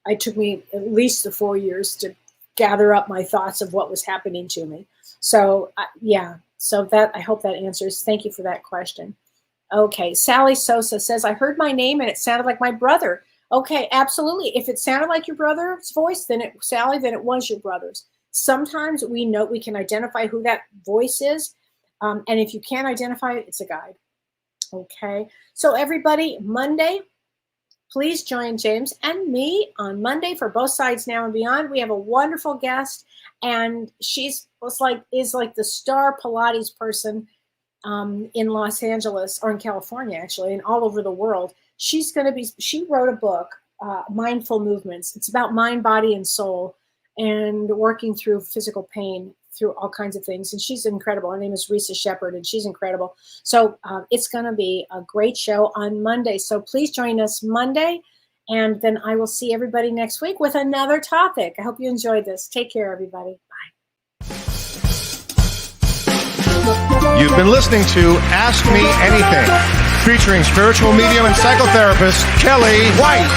it took me at least the 4 years to gather up my thoughts of what was happening to me. So so that, I hope that answers. Thank you for that question. Okay, Sally Sosa says, I heard my name and it sounded like my brother. Okay, absolutely. If it sounded like your brother's voice, then it was your brother's. Sometimes we can identify who that voice is. And if you can't identify it, it's a guide. Okay, so everybody, Monday, please join James and me on Monday for Both Sides Now and Beyond. We have a wonderful guest, and is like the star Pilates person in Los Angeles, or in California, actually, and all over the world. She wrote a book, Mindful Movements. It's about mind, body, and soul, and working through physical pain, through all kinds of things. And she's incredible. Her name is Risa Shepherd, and she's incredible. So it's going to be a great show on Monday. So please join us Monday, and then I will see everybody next week with another topic. I hope you enjoyed this. Take care, everybody. Bye. You've been listening to Ask Me Anything. featuring spiritual medium and psychotherapist Kellee White.